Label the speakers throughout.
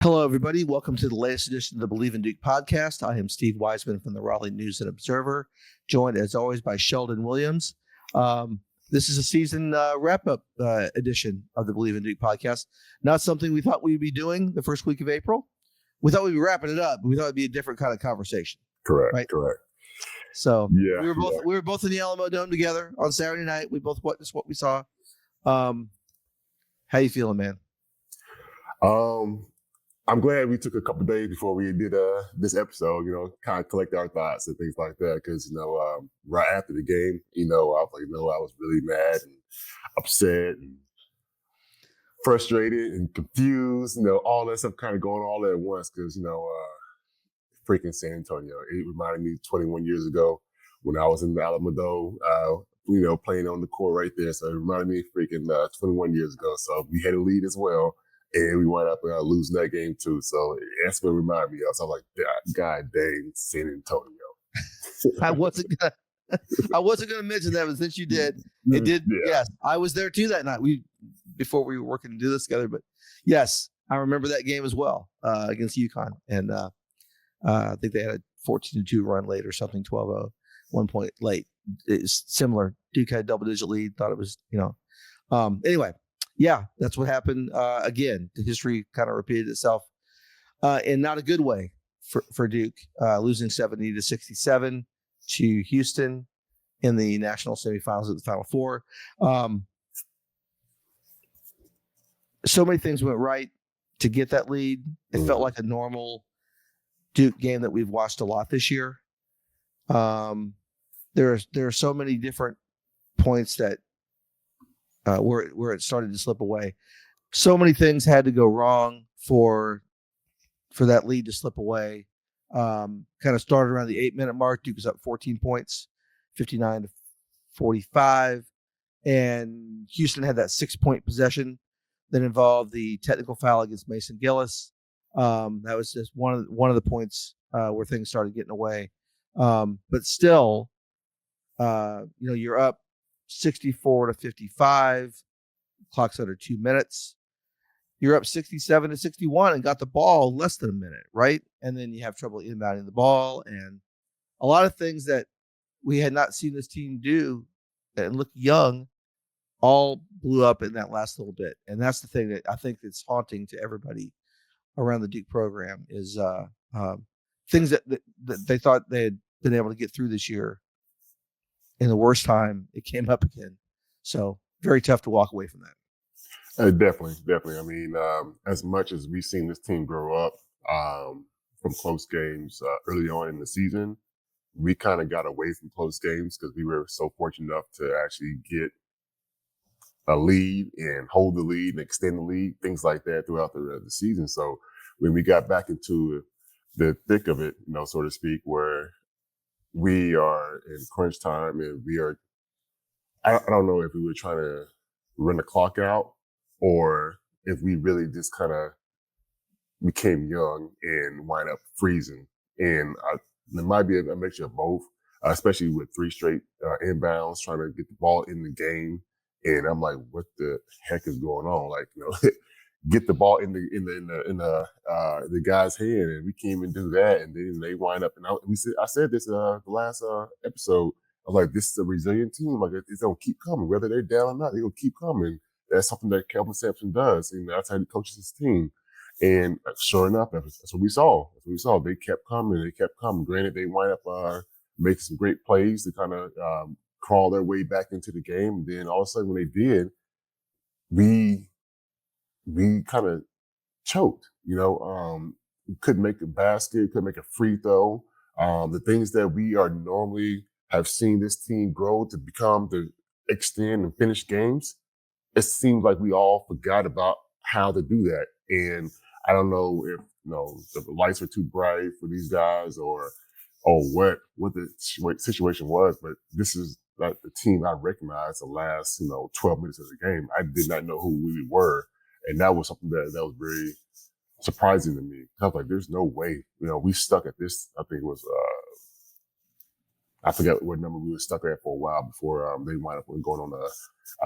Speaker 1: Hello, everybody. Welcome to the latest edition of the Believe in Duke podcast. I am Steve Wiseman from the Raleigh News&Observer, joined as always by Sheldon Williams. This is a season wrap-up edition of the Believe in Duke podcast. Not something we thought we'd be doing the first week of April. We thought we'd be wrapping it up, but we thought it'd be a different kind of conversation.
Speaker 2: Correct.
Speaker 1: Right?
Speaker 2: Correct.
Speaker 1: So we were both in the Alamo Dome together on Saturday night. We both witnessed what we saw. How you feeling, man?
Speaker 2: I'm glad we took a couple of days before we did this episode, kind of collect our thoughts and things like that. Because, right after the game, I was like, I was really mad and upset and frustrated and confused, all that stuff kind of going all at once. Because, freaking San Antonio, it reminded me 21 years ago when I was in the Alamo Dome, playing on the court right there. So it reminded me freaking 21 years ago. So we had a lead as well. And we wound up losing that game too. So that's what reminded me of. So I was like, God dang, San Antonio.
Speaker 1: I wasn't gonna mention that, but since you did, it did. Yeah. Yes, I was there too that night. Before we were working to do this together, but yes, I remember that game as well against UConn, and I think they had a 14-2 run late or something, 12-0, 1 point late. It's similar. Duke had a double-digit lead. Thought it was, anyway. Yeah, that's what happened. Again, the history kind of repeated itself in not a good way for Duke, losing 70-67 to Houston in the national semifinals of the Final Four. So many things went right to get that lead. It felt like a normal Duke game that we've watched a lot this year. There are so many different points that where it started to slip away. So many things had to go wrong for that lead to slip away. Kind of started around the 8-minute mark. Duke was up 14 points, 59-45. And Houston had that 6-point possession that involved the technical foul against Mason Gillis. That was just one of the points where things started getting away. But still, you're up 64-55, clock's under 2 minutes. You're up 67-61 and got the ball less than a minute, right? And then you have trouble inbounding the ball, and a lot of things that we had not seen this team do and look young all blew up in that last little bit. And that's the thing that I think that's haunting to everybody around the Duke program is things that they thought they had been able to get through this year. In the worst time, it came up again. So very tough to walk away from that.
Speaker 2: Definitely. I mean, as much as we've seen this team grow up from close games early on in the season, we kind of got away from close games because we were so fortunate enough to actually get a lead and hold the lead and extend the lead, things like that throughout the season. So when we got back into the thick of it, so to speak, where we are in crunch time and I don't know if we were trying to run the clock out or if we really just kind of became young and wind up freezing. And there might be a mixture of both, especially with 3 straight inbounds, trying to get the ball in the game. And I'm like, what the heck is going on? Like, get the ball in the guy's hand, and we can't even do that. And then they wind up, and I said this the last episode. I was like, this is a resilient team. Like, it's gonna keep coming, whether they're down or not. They're gonna keep coming. That's something that Kelvin Sampson does, and that's how he coaches his team. And sure enough, that's what we saw. They kept coming. Granted, they wind up making some great plays to kind of crawl their way back into the game. And then all of a sudden, when they did, we kind of choked, couldn't make a basket, couldn't make a free throw. The things that we are normally have seen this team grow to become to extend and finish games, it seems like we all forgot about how to do that. And I don't know if the lights were too bright for these guys or what the situation was, but this is like the team I recognized the last 12 minutes of the game. I did not know who we were. And that was something that was very surprising to me. I was like, there's no way, we stuck at this. I think it was, I forget what number we were stuck at for a while before they wound up going on a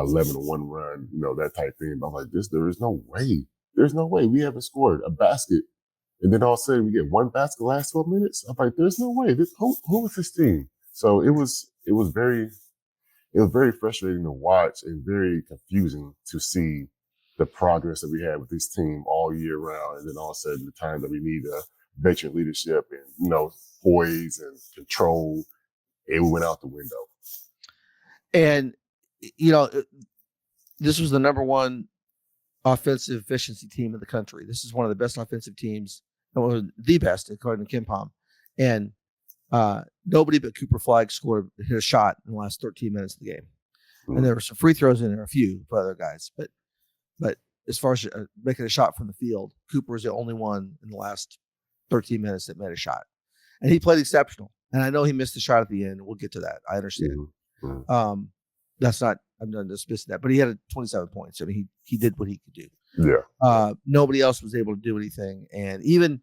Speaker 2: 11-1 run, that type thing. But I'm like, there is no way there's no way we haven't scored a basket. And then all of a sudden we get one basket the last 12 minutes. I'm like, there's no way. Who is this team? So it was very frustrating to watch and very confusing to see the progress that we had with this team all year round. And then all of a sudden the time that we need veteran leadership and, poise and control, it went out the window.
Speaker 1: And, this was the number one offensive efficiency team in the country. This is one of the best offensive teams, the best according to KenPom. And nobody but Cooper Flagg hit a shot in the last 13 minutes of the game. Mm-hmm. And there were some free throws in there, a few for other guys. But as far as making a shot from the field, Cooper was the only one in the last 13 minutes that made a shot. And he played exceptional. And I know he missed the shot at the end. We'll get to that. I understand. Mm-hmm. I'm not dismissing that, but he had 27 points. I mean, he did what he could do.
Speaker 2: Yeah.
Speaker 1: Nobody else was able to do anything. And even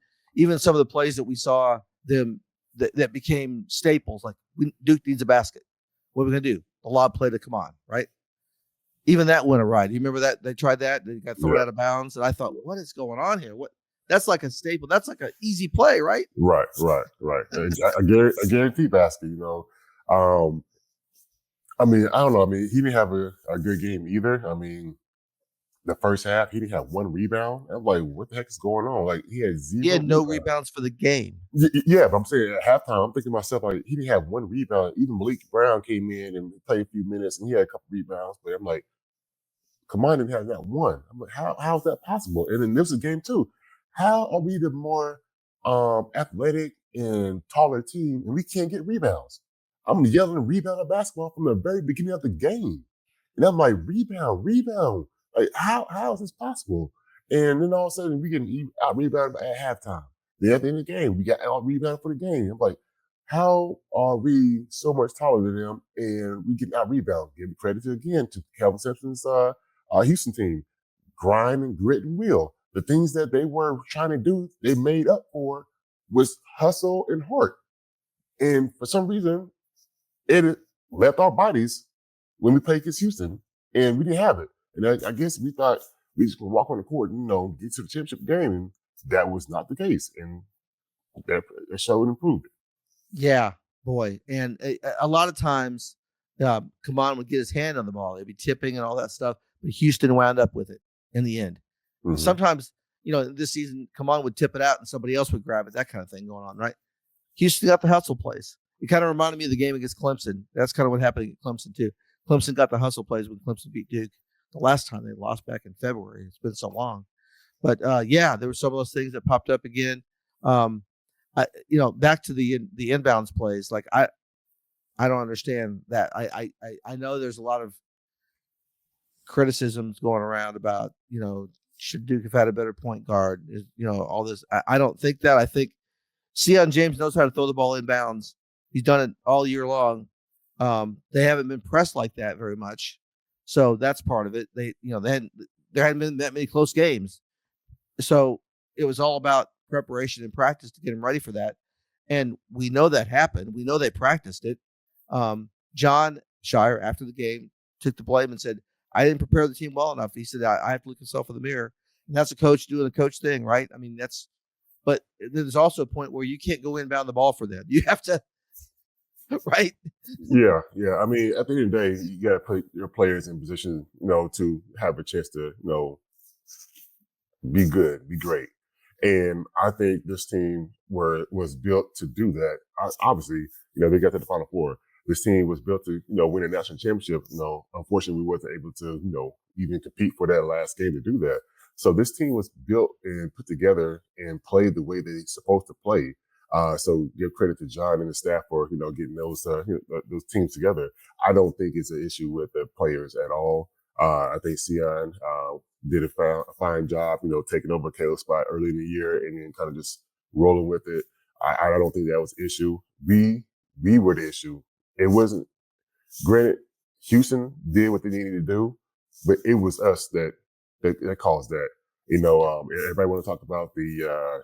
Speaker 1: some of the plays that we saw them that became staples, like Duke needs a basket. What are we going to do? The lob play to come on, right? Even that went awry. Do you remember that? They tried that. They got thrown out of bounds. And I thought, what is going on here? That's like a staple. That's like an easy play, right?
Speaker 2: Right. I guarantee basket, I mean, I don't know. I mean, he didn't have a good game either. I mean, the first half, he didn't have one rebound. I'm like, what the heck is going on? Like, he had zero.
Speaker 1: He had no rebounds for the game.
Speaker 2: Yeah, but I'm saying at halftime, I'm thinking to myself, like, he didn't have one rebound. Even Malik Brown came in and played a few minutes, and he had a couple rebounds. But I'm like, come on, didn't have that one. I'm like, how is that possible? And then this is game two. How are we the more athletic and taller team, and we can't get rebounds? I'm yelling rebound of basketball from the very beginning of the game. And I'm like, rebound. Like, how is this possible? And then all of a sudden, we get out rebounded at halftime. Then at the end of the game, we got out rebounded for the game. I'm like, how are we so much taller than them and we get out rebounded? Give credit to Kelvin Simpson's Houston team. Grind and grit and will. The things that they were trying to do, they made up for was hustle and heart. And for some reason, it left our bodies when we played against Houston, and we didn't have it. And I guess we thought we just gonna walk on the court and get to the championship game, and that was not the case. And that showed improved.
Speaker 1: Yeah, boy. And a lot of times, Kaman would get his hand on the ball. He'd be tipping and all that stuff, but Houston wound up with it in the end. Mm-hmm. Sometimes, this season, Kaman would tip it out and somebody else would grab it, that kind of thing going on, right? Houston got the hustle plays. It kind of reminded me of the game against Clemson. That's kind of what happened at Clemson, too. Clemson got the hustle plays when Clemson beat Duke the last time they lost back in February. It's been so long. But, there were some of those things that popped up again. Back to the inbounds plays. Like, I don't understand that. I know there's a lot of criticisms going around about, should Duke have had a better point guard? All this. I don't think that. I think Sion James knows how to throw the ball inbounds. He's done it all year long. They haven't been pressed like that very much, so that's part of it. There hadn't been that many close games, so it was all about preparation and practice to get him ready for that. And we know that happened. We know they practiced it. John Shire, after the game, took the blame and said, "I didn't prepare the team well enough." He said, "I have to look myself in the mirror," and that's a coach doing a coach thing, right? I mean, but there's also a point where you can't go inbound the ball for them. You have to. Right.
Speaker 2: Yeah. I mean, at the end of the day, you got to put your players in position, to have a chance to, be good, be great. And I think this team was built to do that. Obviously, they got to the Final Four. This team was built to, win a national championship. Unfortunately, we wasn't able to, even compete for that last game to do that. So this team was built and put together and played the way they're supposed to play. So give credit to John and the staff for, getting those teams together. I don't think it's an issue with the players at all. I think Sion did a fine job, taking over Caleb's spot early in the year and then kind of just rolling with it. I don't think that was an issue. We were the issue. It wasn't, granted, Houston did what they needed to do, but it was us that caused that. Everybody want to talk about the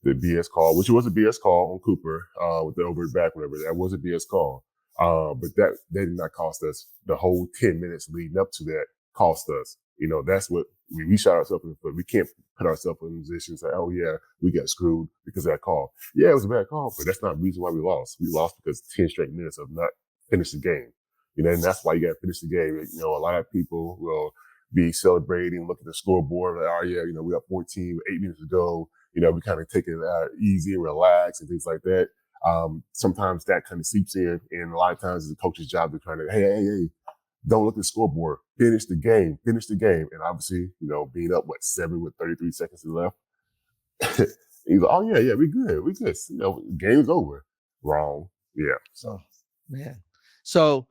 Speaker 2: BS call, which was a BS call on Cooper with the over back, whatever. That was a BS call. But that did not cost us. The whole 10 minutes leading up to that cost us. That's what we shot ourselves in the foot. We can't put ourselves in a position and say, oh yeah, we got screwed because of that call. Yeah, it was a bad call, but that's not the reason why we lost. We lost because 10 straight minutes of not finishing the game. And that's why you got to finish the game. A lot of people will be celebrating, look at the scoreboard, like, oh yeah, we up 14 with 8 minutes to go. We kind of take it easy and relax and things like that. Sometimes that kind of seeps in, and a lot of times it's the coach's job to kind of, hey, don't look at the scoreboard. Finish the game. And obviously, being up, 7 with 33 seconds left. He's like, oh, yeah, we good. Game's over. Wrong. Yeah.
Speaker 1: So, man. So,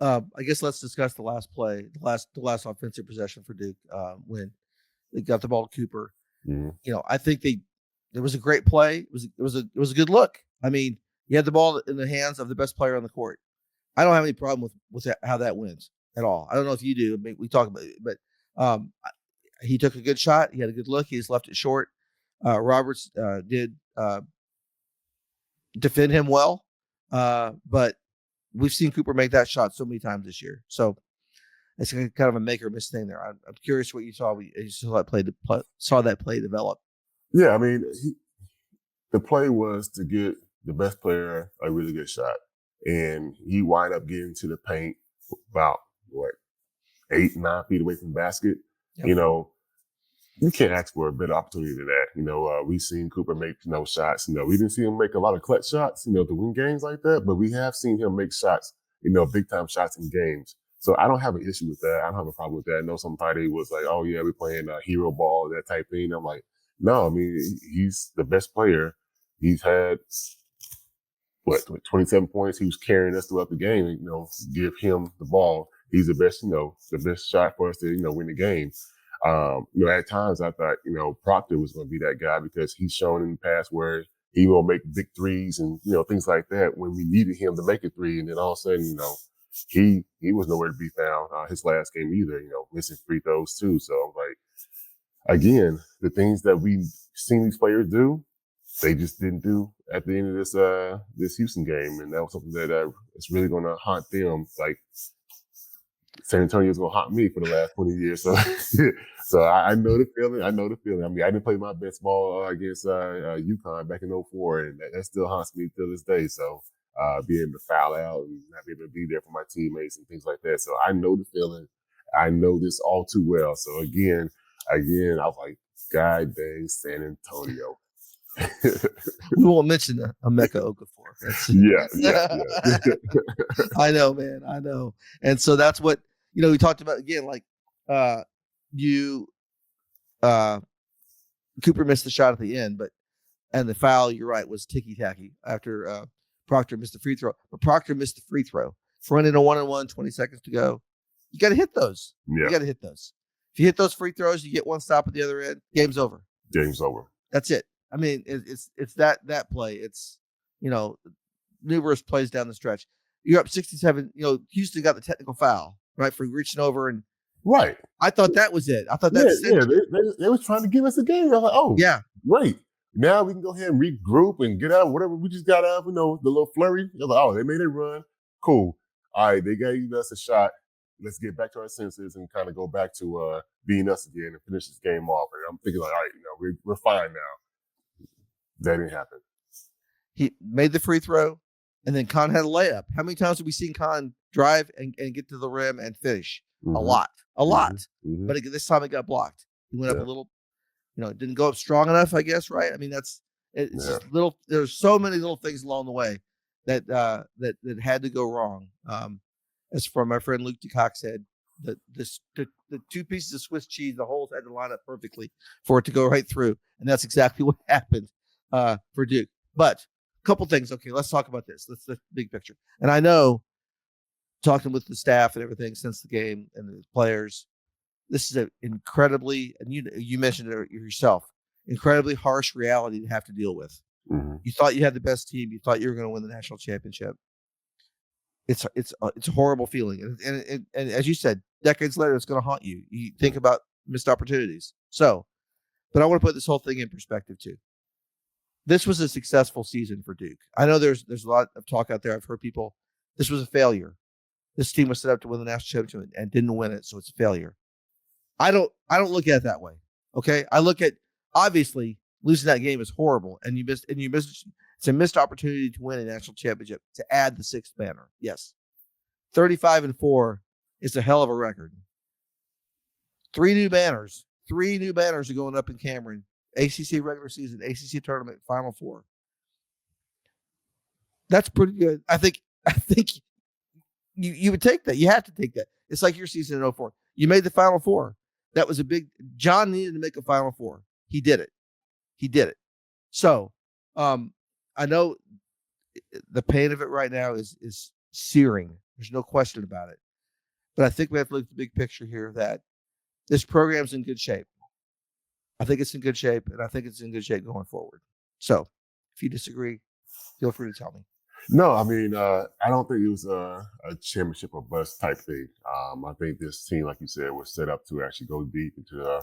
Speaker 1: I guess let's discuss the last play, the last offensive possession for Duke when they got the ball to Cooper.
Speaker 2: Mm-hmm.
Speaker 1: I think it was a great play. It was a good look. I mean, you had the ball in the hands of the best player on the court. I don't have any problem with how that wins at all. I don't know if you do. We talk about it, but he took a good shot. He had a good look. He just left it short. Roberts did defend him well, but we've seen Cooper make that shot so many times this year. So it's kind of a make or miss thing there. I'm curious what you saw. You saw that play develop.
Speaker 2: Yeah, I mean, the play was to get the best player a really good shot, and he wind up getting to the paint about 8-9 feet away from the basket. Yep. You can't ask for a better opportunity than that. We've seen Cooper make shots. We didn't see him make a lot of clutch shots, to win games like that, but we have seen him make shots, big time shots in games. So I don't have an issue with that. I don't have a problem with that. I know somebody was like, oh yeah, we're playing hero ball, that type thing. I'm like, no, I mean, he's the best player. He's had 27 points. He was carrying us throughout the game. Give him the ball. He's the best, the best shot for us to, win the game. At times I thought, Proctor was going to be that guy because he's shown in the past where he will make big threes and, things like that when we needed him to make a three. And then all of a sudden, he was nowhere to be found his last game either, missing free throws too. So I'm like, again, the things that we've seen these players do, they just didn't do at the end of this Houston game. And that was something that is really going to haunt them. Like, San Antonio's going to haunt me for the last 20 years. So I know the feeling. I mean, I didn't play my best ball against UConn back in 2004, and that still haunts me till this day. So being able to foul out and not be able to be there for my teammates and things like that. So I know the feeling. I know this all too well. So again, I was like, God dang San Antonio.
Speaker 1: We won't mention Emeka Okafor.
Speaker 2: Yeah.
Speaker 1: I know, man. I know. And so that's what, we talked about again, like Cooper missed the shot at the end, and the foul, you're right, was ticky-tacky after Proctor missed the free throw. But Proctor missed the free throw. For running a 1-on-1, 20 seconds to go. You got to hit those.
Speaker 2: Yeah.
Speaker 1: You got to hit those. If you hit those free throws, you get one stop at the other end, game's over. That's it. I mean, it's that play. It's, numerous plays down the stretch. You're up 67. Houston got the technical foul, right, for reaching over and.
Speaker 2: Right.
Speaker 1: I thought that was it. I thought that's
Speaker 2: they was trying to give us a game. I was like, oh,
Speaker 1: yeah,
Speaker 2: great. Now we can go ahead and regroup and get out whatever we just got out of, the little flurry. I was like, oh, they made it run. Cool. All right, they gave us a shot. Let's get back to our senses and kind of go back to being us again and finish this game off. And I'm thinking like, all right, we're fine now. That didn't happen.
Speaker 1: He made the free throw, and then Khan had a layup. How many times have we seen Khan drive and get to the rim and finish?
Speaker 2: Mm-hmm.
Speaker 1: A lot.
Speaker 2: Mm-hmm.
Speaker 1: But this time it got blocked. He went up a little, it didn't go up strong enough, I guess, right? I mean, it's just little. There's so many little things along the way that had to go wrong. As from my friend Luke DeCock said, the two pieces of Swiss cheese, the holes had to line up perfectly for it to go right through, and that's exactly what happened for Duke. But a couple things. Okay, let's talk about this. Let's the big picture. And I know, talking with the staff and everything since the game and the players, this is an incredibly, and you mentioned it yourself, incredibly harsh reality to have to deal with.
Speaker 2: Mm-hmm.
Speaker 1: You thought you had the best team. You thought you were going to win the national championship. It's a horrible feeling, and as you said, decades later, it's going to haunt you. You think about missed opportunities. So, but I want to put this whole thing in perspective too. This was a successful season for Duke. I know there's a lot of talk out there. I've heard people. This was a failure. This team was set up to win the national championship and didn't win it, so it's a failure. I don't look at it that way. Okay. I look at, obviously, losing that game is horrible, and you missed. It's a missed opportunity to win a national championship, to add the sixth banner. Yes. 35-4 is a hell of a record. Three new banners are going up in Cameron. ACC regular season, ACC tournament, Final Four. That's pretty good. I think you would take that. You have to take that. It's like your season in 04. You made the Final Four. That was a big. John needed to make a Final Four. He did it. So, I know the pain of it right now is searing. There's no question about it. But I think we have to look at the big picture here, that this program's in good shape. I think it's in good shape, and I think it's in good shape going forward. So, if you disagree, feel free to tell me.
Speaker 2: No, I mean, I don't think it was a championship or bust type thing. I think this team, like you said, was set up to actually go deep into the,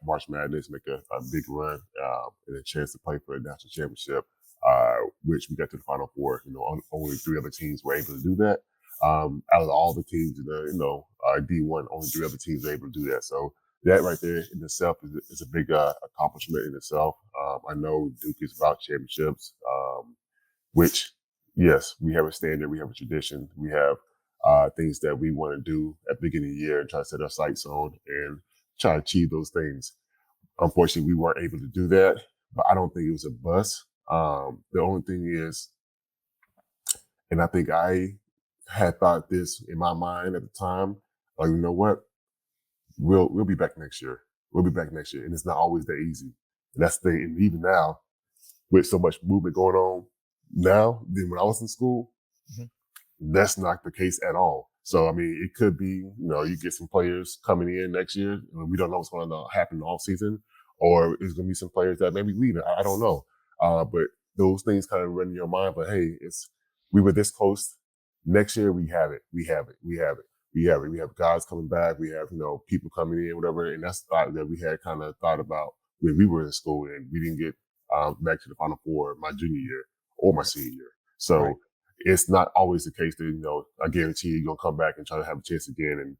Speaker 2: March Madness, make a big run, and a chance to play for a national championship, which we got to the Final Four. Only 3 other teams were able to do that. Out of all the teams in the, D1, only 3 other teams were able to do that. So that right there in itself is a big accomplishment in itself. I know Duke is about championships, which, yes, we have a standard, we have a tradition, we have things that we want to do at the beginning of the year and try to set our sights on and try to achieve those things. Unfortunately, we weren't able to do that, but I don't think it was a bust. The only thing is, and I think I had thought this in my mind at the time, like, you know what? We'll be back next year. We'll be back next year. And it's not always that easy. And that's the thing. And even now, with so much movement going on now than when I was in school, that's not the case at all. So, I mean, it could be, you get some players coming in next year. We don't know what's going to happen in the offseason, or it's going to be some players that maybe leave. I don't know. But those things kind of run in your mind. But hey, we were this close. Next year, we have it. We have guys coming back. We have, people coming in, whatever. And that's the thought that we had kind of thought about when we were in school and we didn't get back to the Final Four my junior year or my senior year. So it's not always the case that, I guarantee you're going to come back and try to have a chance again. And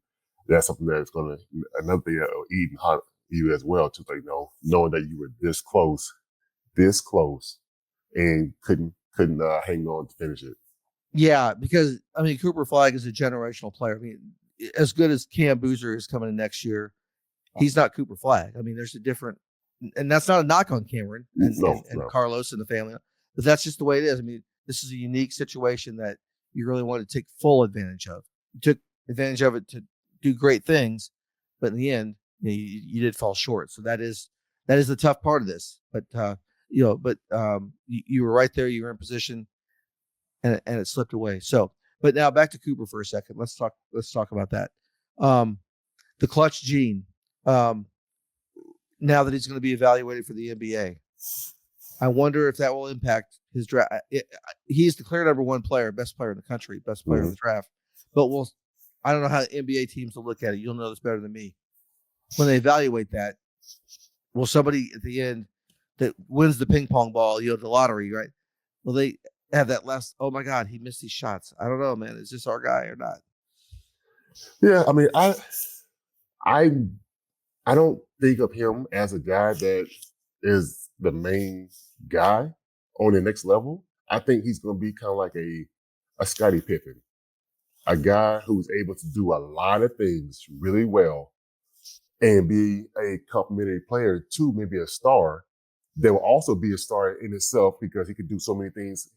Speaker 2: that's something that's going to, another thing that will eat and hunt you as well, too. Like, knowing that you were this close, and couldn't hang on to finish it.
Speaker 1: Yeah, because Cooper Flagg is a generational player. As good as Cam Boozer is coming in next year, he's not Cooper Flagg. There's a different, and that's not a knock on Cameron and Carlos and the family, but that's just the way it is. This is a unique situation that you really want to take full advantage of. You took advantage of it to do great things, but in the end, you did fall short. So that is the tough part of this. But you were right there. You were in position. And it slipped away. So, but now back to Cooper for a second. Let's talk about that. The clutch gene. Now that he's going to be evaluated for the NBA, I wonder if that will impact his draft. He's the clear number 1 player, best player in the country, best player in the draft. But I don't know how the NBA teams will look at it. You'll know this better than me. When they evaluate that, will somebody at the end that wins the ping pong ball, the lottery, right? Will they have that last, oh my God, he missed these shots? I don't know, man. Is this our guy or not?
Speaker 2: Yeah, I don't think of him as a guy that is the main guy on the next level. I think he's going to be kind of like a Scottie Pippen, a guy who's able to do a lot of things really well and be a complimentary player to maybe a star that will also be a star in itself because he can do so many things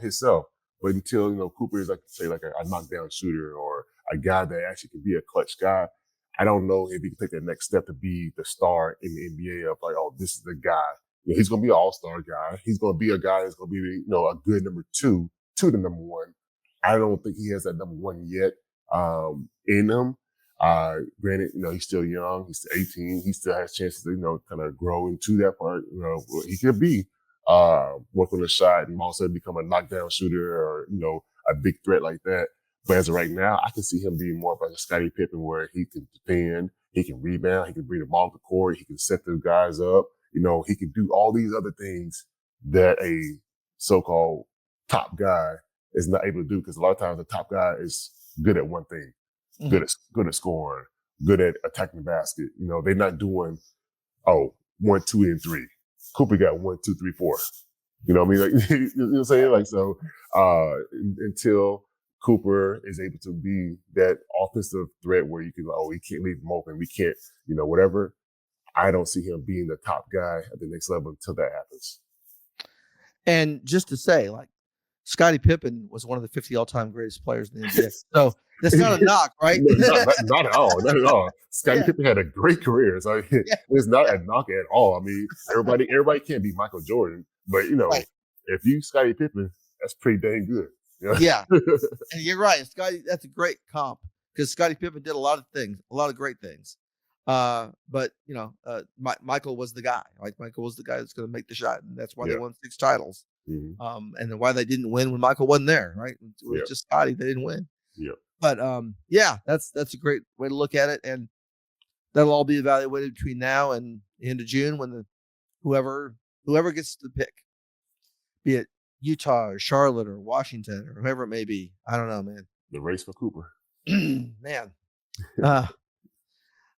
Speaker 2: himself. But until, Cooper is like a knockdown shooter or a guy that actually can be a clutch guy, I don't know if he can take that next step to be the star in the NBA of like, oh, this is the guy. He's going to be an all-star guy. He's going to be a guy that's going to be, a good number 2 to the number 1. I don't think he has that number 1 yet in him. Granted, he's still young. He's 18. He still has chances to, kind of grow into that part. He could be work on the shot and also become a knockdown shooter or, a big threat like that. But as of right now, I can see him being more of like a Scottie Pippen where he can defend, he can rebound, he can bring the ball to the court, he can set the guys up. He can do all these other things that a so-called top guy is not able to do because a lot of times the top guy is good at one thing. good at scoring, good at attacking the basket. You know, they're not doing 1, 2, and 3. Cooper got 1, 2, 3, 4. You know what I mean? Like, you know what I'm saying? Like, so until Cooper is able to be that offensive threat where you can, we can't leave him open, we can't, you know, whatever. I don't see him being the top guy at the next level until that happens.
Speaker 1: And just to say, like, Scottie Pippen was one of the 50 all-time greatest players in the NBA. So that's not a knock, right?
Speaker 2: Not at all. Not at all. Scottie Pippen had a great career. So it's not a knock at all. I mean, everybody can't be Michael Jordan, but you know, if you Scottie Pippen, that's pretty dang good.
Speaker 1: Yeah. And you're right. Scottie, that's a great comp because Scottie Pippen did a lot of things, a lot of great things. But you know, Michael was the guy. Like, Michael was the guy that's going to make the shot, and that's why they won 6 titles.
Speaker 2: Mm-hmm.
Speaker 1: And then why they didn't win when Michael wasn't there, right? It was just Scottie. They didn't win.
Speaker 2: Yeah.
Speaker 1: But that's a great way to look at it, and that'll all be evaluated between now and the end of June when whoever gets the pick, be it Utah or Charlotte or Washington or whoever it may be. I don't know, man.
Speaker 2: The race for Cooper.
Speaker 1: Man. I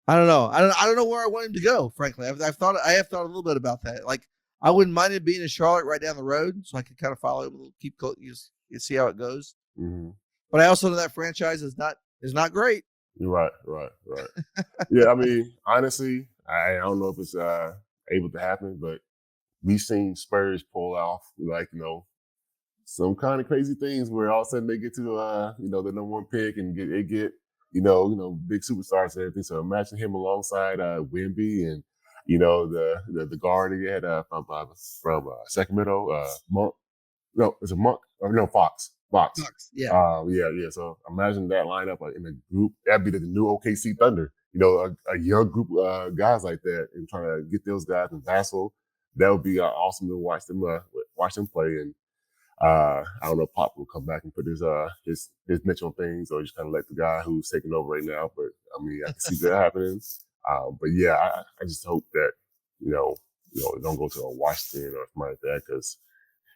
Speaker 1: don't know. I don't know where I want him to go, frankly. I have thought a little bit about that. Like, I wouldn't mind him being in Charlotte right down the road, so I could kind of follow him, you see how it goes.
Speaker 2: Mm-hmm.
Speaker 1: But I also know that franchise is not great.
Speaker 2: Right. Yeah, I mean, honestly, I don't know if it's able to happen, but we've seen Spurs pull off, like, you know, some kind of crazy things where all of a sudden they get to you know, the number 1 pick and get you know big superstars and everything. So imagine him alongside Wemby and, you know, the guard he had from Sacramento, Monk. No, it's a Monk or no Fox.
Speaker 1: Yeah.
Speaker 2: Yeah. So imagine that lineup in a group. That'd be the new OKC Thunder. You know, a young group guys like that, and trying to get those guys in Vassal. That would be awesome to watch them play. And I don't know if Pop will come back and put his niche on things, or just kind of let the guy who's taking over right now. But I mean, I can see that happening. But yeah, I just hope that you know, it don't go to a Washington or something like that, because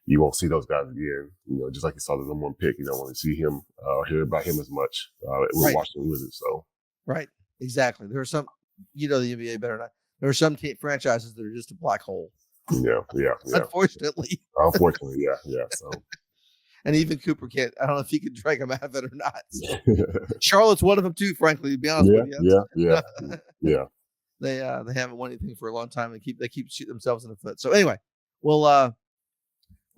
Speaker 2: you won't see those guys again. You know, just like you saw the number 1 pick, you don't want to see him or hear about him as much with Washington Wizards. So
Speaker 1: right, exactly. There are some, you know, the NBA better than I. There are some franchises that are just a black hole.
Speaker 2: Yeah.
Speaker 1: Unfortunately,
Speaker 2: yeah. So,
Speaker 1: and even Cooper can't. I don't know if he can drag him out of it or not. So. Charlotte's one of them too. Frankly, to be honest with you.
Speaker 2: Yeah.
Speaker 1: They haven't won anything for a long time. They keep shooting themselves in the foot. So anyway, we'll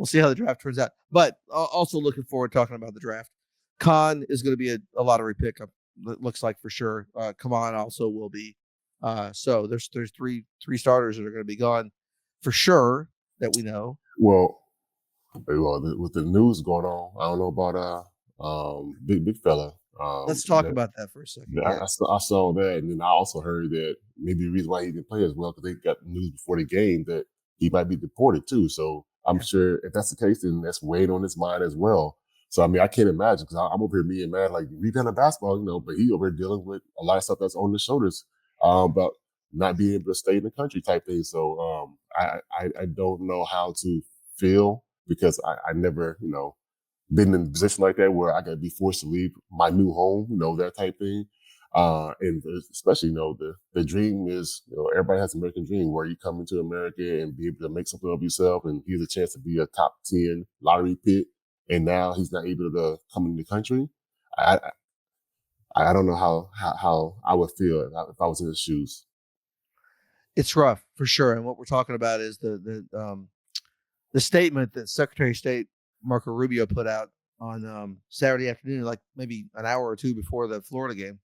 Speaker 1: see how the draft turns out. But also looking forward to talking about the draft. Khan is going to be a lottery pick. It looks like for sure. Kaman also will be. So there's 3 starters that are going to be gone for sure that we know.
Speaker 2: Well, with the news going on, I don't know about big fella.
Speaker 1: Let's talk about that for a second.
Speaker 2: I saw that, and then I also heard that maybe the reason why he didn't play as well because they got news before the game that he might be deported too. So I'm sure if that's the case, then that's weighed on his mind as well. So I mean, I can't imagine, because I'm over here being mad, like, we've done a basketball, you know, but he over here dealing with a lot of stuff that's on his shoulders about not being able to stay in the country type thing. So I don't know how to feel, because I never, you know, been in a position like that where I got to be forced to leave my new home, you know, that type thing. And especially, you know, the dream is, you know, everybody has an American dream where you come into America and be able to make something of yourself, and he has a chance to be a top 10 lottery pick. And now he's not able to come into the country. I don't know how I would feel if I was in his shoes.
Speaker 1: It's rough for sure. And what we're talking about is the statement that Secretary of State Marco Rubio put out on Saturday afternoon, like maybe an hour or two before the Florida game,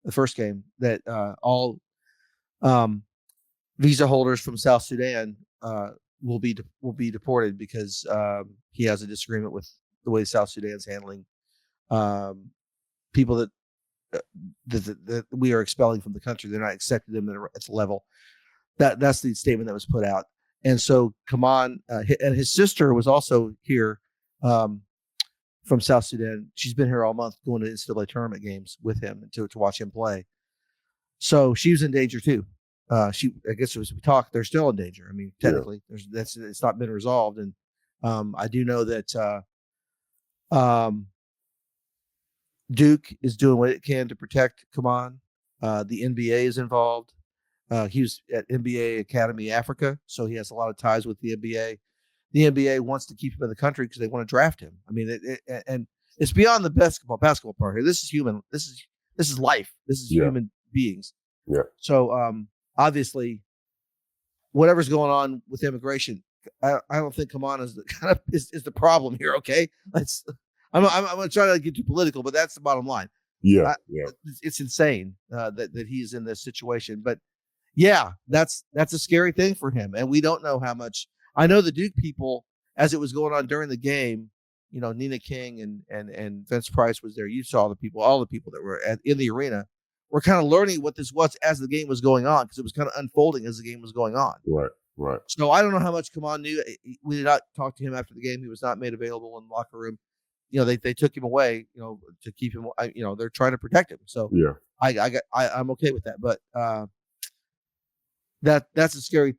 Speaker 1: the first game, that all visa holders from South Sudan will be deported because he has a disagreement with the way South Sudan's handling people that we are expelling from the country. They're not accepting them at the level. That's the statement that was put out. And so Kaman and his sister was also here from South Sudan. She's been here all month going to NCAA tournament games with him to watch him play. So she was in danger too. I guess as we talk, they're still in danger. I mean, technically, it's not been resolved. And I do know that Duke is doing what it can to protect Kaman. The NBA is involved. He was at NBA Academy Africa, so he has a lot of ties with the NBA. The NBA wants to keep him in the country because they want to draft him. I mean, and it's beyond the basketball part here. This is human. This is life. This is human beings.
Speaker 2: Yeah.
Speaker 1: So obviously, whatever's going on with immigration, I don't think Kaman is the kind of is the problem here. Okay, I'm going to try not to get too political, but that's the bottom line.
Speaker 2: Yeah,
Speaker 1: it's insane that he's in this situation. But yeah, that's a scary thing for him, and we don't know how much. I know the Duke people, as it was going on during the game, you know, Nina King and Vince Price was there. You saw all the people that were in the arena were kind of learning what this was as the game was going on, because it was kind of unfolding as the game was going on.
Speaker 2: Right.
Speaker 1: So I don't know how much Kaman knew. We did not talk to him after the game. He was not made available in the locker room. You know, they took him away, you know, to keep him. You know, they're trying to protect him. So
Speaker 2: yeah,
Speaker 1: I'm okay with that. But that's a scary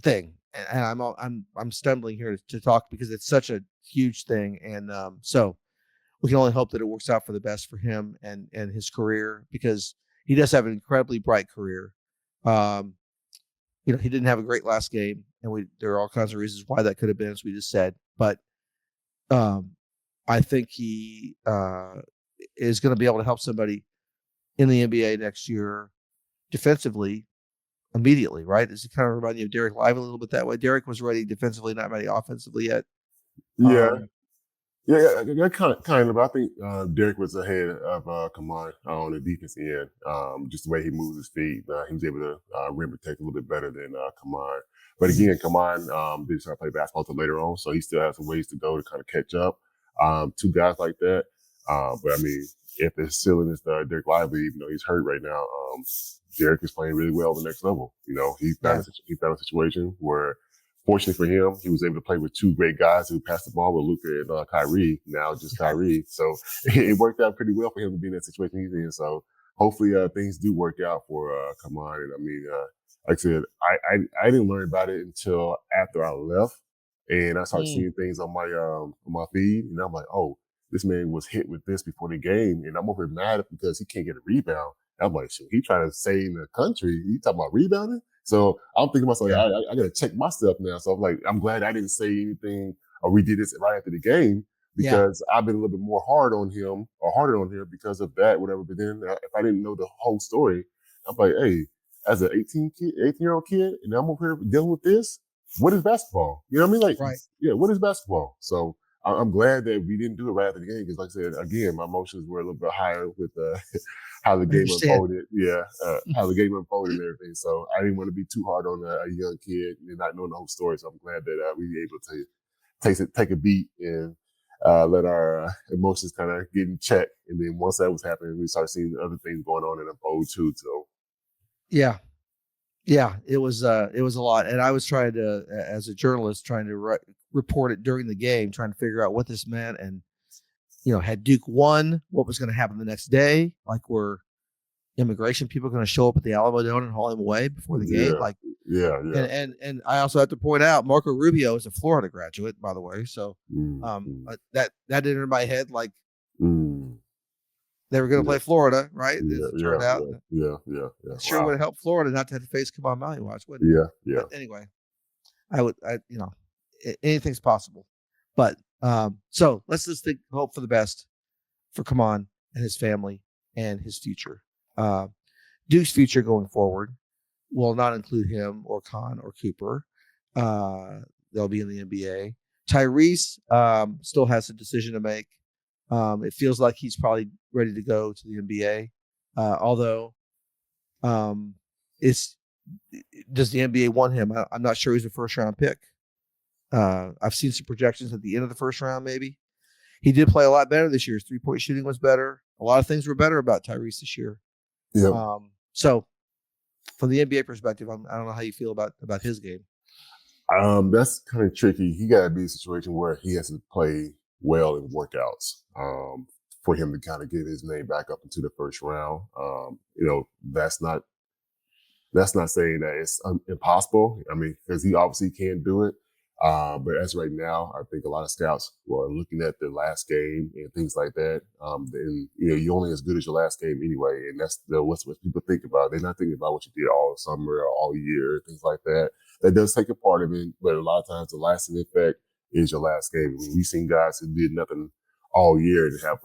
Speaker 1: thing, and I'm stumbling here to talk because it's such a huge thing, and so we can only hope that it works out for the best for him and his career, because he does have an incredibly bright career. You know, he didn't have a great last game, and there are all kinds of reasons why that could have been, as we just said, but I think he is going to be able to help somebody in the NBA next year defensively immediately, right? Does it kind of remind you of Derek Lively a little bit that way? Derek was ready defensively, not ready offensively yet.
Speaker 2: Yeah. Kind of. I think Derek was ahead of Kaman on the defensive end. Just the way he moves his feet, he was able to rim protect a little bit better than Kaman. But again, Kaman did start to play basketball till later on, so he still has some ways to go to kind of catch up to guys like that. But I mean, if the ceiling is Derek Lively, even though he's hurt right now, Derek is playing really well at the next level. You know, he found a situation where, fortunately for him, he was able to play with two great guys who passed the ball with Luka and Kyrie. Now just Kyrie, so it worked out pretty well for him to be in that situation he's in. So hopefully things do work out for Kaman. And I mean, like I said, I didn't learn about it until after I left, and I started seeing things on my feed, and I'm like, oh, this man was hit with this before the game, and I'm over here mad because he can't get a rebound. I'm like, shit, he trying to save the country. He talking about rebounding? So I'm thinking to myself, I got to check myself now. So I'm like, I'm glad I didn't say anything, or we did this right after the game, because I've been a little bit more harder on him because of that, whatever. But then if I didn't know the whole story, I'm like, hey, as an 18-year-old kid, and I'm over here dealing with this, what is basketball? You know what I mean? Like, what is basketball? So I'm glad that we didn't do it right after the game, because, like I said, again, my emotions were a little bit higher with how the game unfolded. How the game unfolded and everything. So I didn't want to be too hard on a young kid and not knowing the whole story. So I'm glad that we were able to take a beat and let our emotions kind of get in check. And then once that was happening, we started seeing other things going on and unfold too. So
Speaker 1: it was a lot, and I was trying to, as a journalist, trying to report it during the game, trying to figure out what this meant, and you know, had Duke won, what was going to happen the next day? Like, were immigration people going to show up at the Alamo Dome and haul him away before the game? Like, And I also have to point out, Marco Rubio is a Florida graduate, by the way. So that didn't enter my head. Like, they were going to play Florida, right? It turned out. Sure would have helped Florida not to have to face Kaman Maliwatch, wouldn't it? Yeah. But anyway, anything's possible. But so let's just hope for the best for Kaman and his family and his future. Duke's future going forward will not include him or Khan or Cooper. They'll be in the NBA. Tyrese still has a decision to make. It feels like he's probably ready to go to the NBA. Although, does the NBA want him? I'm not sure he's a first round pick. I've seen some projections at the end of the first round, maybe. He did play a lot better this year. His 3-point shooting was better. A lot of things were better about Tyrese this year. So from the NBA perspective, I don't know how you feel about his game.
Speaker 2: That's kind of tricky. He got to be a situation where he has to play well in workouts for him to kind of get his name back up into the first round. That's not saying that it's impossible. I mean, because he obviously can do it. But as right now, I think a lot of scouts are looking at the last game and things like that. And you're only as good as your last game anyway, and that's what people think about. They're not thinking about what you did all summer or all year, things like that. That does take a part of it, but a lot of times the lasting effect is your last game. I mean, we've seen guys who did nothing all year and have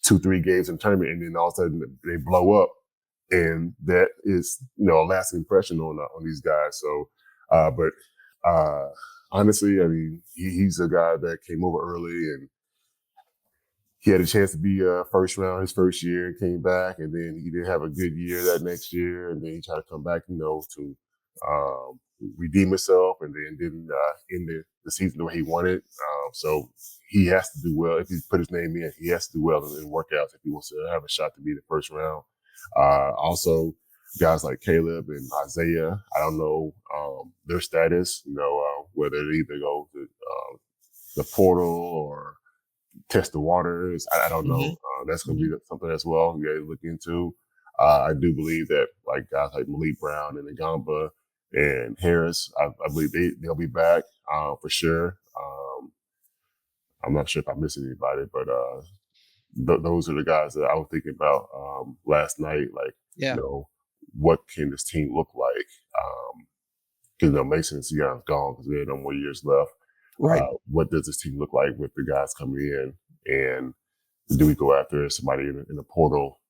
Speaker 2: 2-3 games in tournament, and then all of a sudden they blow up, and that is a lasting impression on these guys. So, but. Honestly, I mean, he's a guy that came over early and he had a chance to be first round his first year and came back, and then he didn't have a good year that next year, and then he tried to come back, to redeem himself, and then didn't end the season the way he wanted. So he has to do well. If he put his name in, he has to do well in workouts if he wants to have a shot to be the first round. Also, guys like Caleb and Isaiah, I don't know their status, whether they either go to the portal or test the waters. I don't know. That's going to be something as well you got to look into. I do believe that like guys like Malik Brown and Agamba and Harris, I believe they'll be back for sure. I'm not sure if I missed anybody, but those are the guys that I was thinking about last night. Like, what can this team look like? Because Mason and Sion's gone because we had no more years left.
Speaker 1: Right.
Speaker 2: What does this team look like with the guys coming in? And do we go after somebody in the portal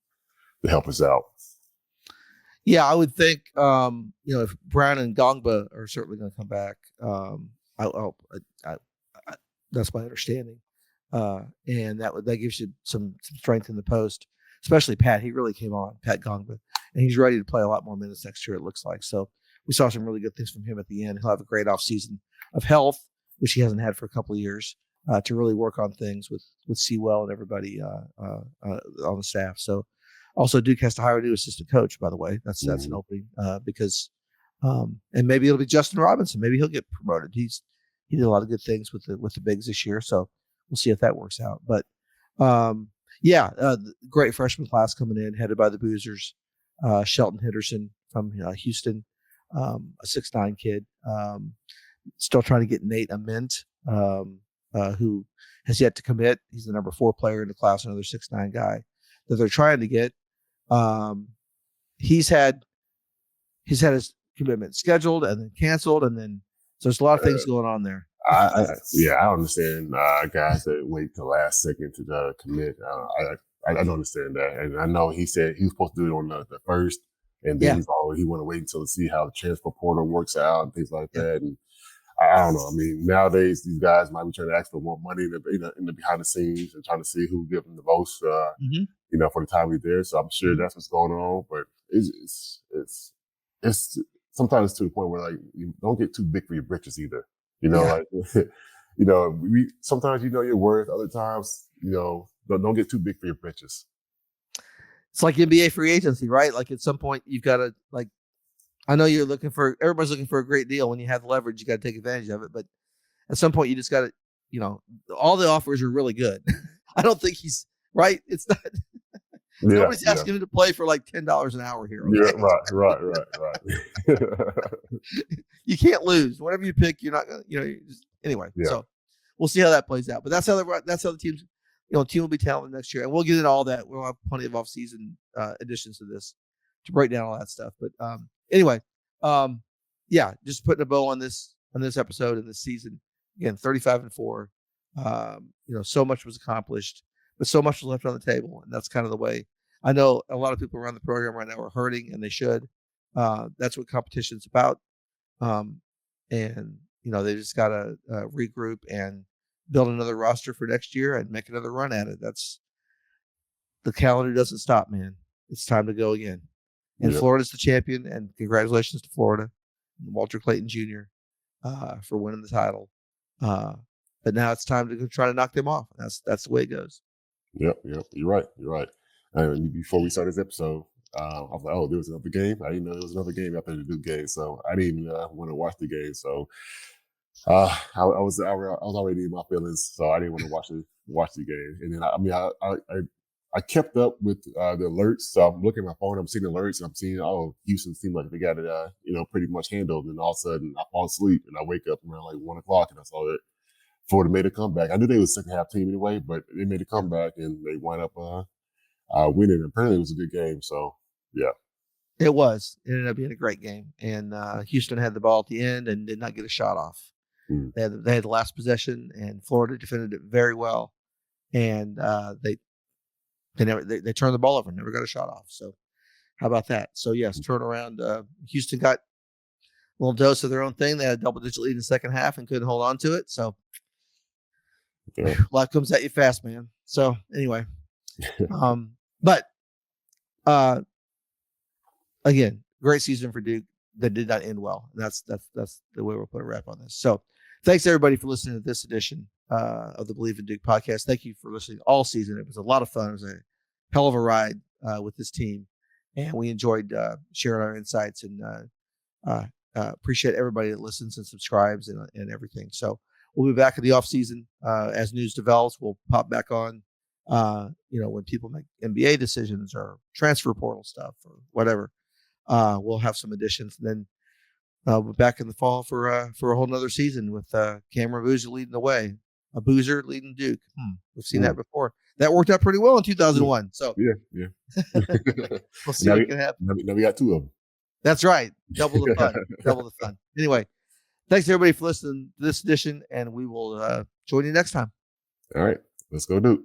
Speaker 2: to help us out?
Speaker 1: Yeah, I would think, if Brown and Gongba are certainly going to come back, that's my understanding. And that gives you some strength in the post, especially Pat. He really came on, Pat Gongba, and he's ready to play a lot more minutes next year, it looks like. So we saw some really good things from him at the end. He'll have a great offseason of health, which he hasn't had for a couple of years, to really work on things with Sewell and everybody on the staff. So also Duke has to hire a new assistant coach, by the way. That's an opening because and maybe it'll be Justin Robinson. Maybe he'll get promoted. He did a lot of good things with the bigs this year. So we'll see if that works out. But great freshman class coming in, headed by the Boozers. Sheldon Henderson from Houston, a 6'9" kid. Still trying to get Nate Ament, who has yet to commit. He's the number 4 player in the class, another 6'9" guy that they're trying to get. He's had his commitment scheduled and then canceled, and then so there's a lot of things going on there.
Speaker 2: I understand guys that wait till last second to commit. I don't understand that, and I know he said he was supposed to do it on the first, and then he want to wait until to see how the transfer portal works out and things like that. And I don't know. I mean, nowadays these guys might be trying to ask for more money in the behind the scenes and trying to see who give them the most, for the time we're there. So I'm sure that's what's going on. But it's sometimes it's to the point where like you don't get too big for your britches either. We sometimes your worth. Other times, don't get too big for your britches.
Speaker 1: It's like NBA free agency, right? Like at some point you've got to I know everybody's looking for a great deal. When you have leverage, you got to take advantage of it. But at some point you just got to, all the offers are really good. I don't think he's right. It's not. Nobody's asking him to play for like $10 an hour here. Okay?
Speaker 2: Yeah, right.
Speaker 1: You can't lose. Whatever you pick, you're not gonna. Anyway. Yeah. So we'll see how that plays out. But that's how the teams. Team will be talented next year, and we'll get into all that. We'll have plenty of offseason additions to this to break down all that stuff. But anyway, just putting a bow on this episode and this season. Again, 35-4. So much was accomplished, but so much was left on the table, and that's kind of the way. I know a lot of people around the program right now are hurting, and they should. That's what competition's about. They just got to regroup and build another roster for next year and make another run at it. That's the calendar doesn't stop, man. It's time to go again. And Florida's the champion, and congratulations to Florida and Walter Clayton Jr. For winning the title. But now it's time to go try to knock them off. That's the way it goes.
Speaker 2: Yep. You're right. Before we start this episode, I was like, oh, there was another game. I didn't know there was another game after the Duke game, so I didn't even want to watch the game. So I was already in my feelings, so I didn't want to watch the game. And then I I kept up with the alerts. So I'm looking at my phone, I'm seeing alerts, and I'm seeing, Houston seemed like they got it, pretty much handled. And all of a sudden, I fall asleep and I wake up around like 1:00, and I saw that Florida made a comeback. I knew they was a second half team anyway, but they made a comeback and they wound up winning. Apparently, it was a good game. So yeah,
Speaker 1: it was. It ended up being a great game, and Houston had the ball at the end and did not get a shot off. They had the last possession, and Florida defended it very well, and they turned the ball over, never got a shot off. So how about that? So yes, turnaround. Houston got a little dose of their own thing. They had a double-digit lead in the second half and couldn't hold on to it. So life comes at you fast, man. So anyway, but again, great season for Duke that did not end well. That's the way we'll put a wrap on this. So thanks everybody for listening to this edition of the Believe in Duke podcast. Thank you for listening all season. It was a lot of fun. It was a hell of a ride with this team, and we enjoyed sharing our insights, and appreciate everybody that listens and subscribes and everything. So we'll be back in the off season as news develops. We'll pop back on, when people make NBA decisions or transfer portal stuff or whatever. We'll have some additions, and then we're back in the fall for a whole nother season with Cameron Boozer leading the way, a Boozer leading Duke. We've seen that before. That worked out pretty well in 2001. So
Speaker 2: yeah.
Speaker 1: We'll see what can happen.
Speaker 2: Now we got two of them.
Speaker 1: That's right. Double the fun. Double the fun. Anyway, thanks everybody for listening to this edition, and we will join you next time.
Speaker 2: All right, let's go Duke.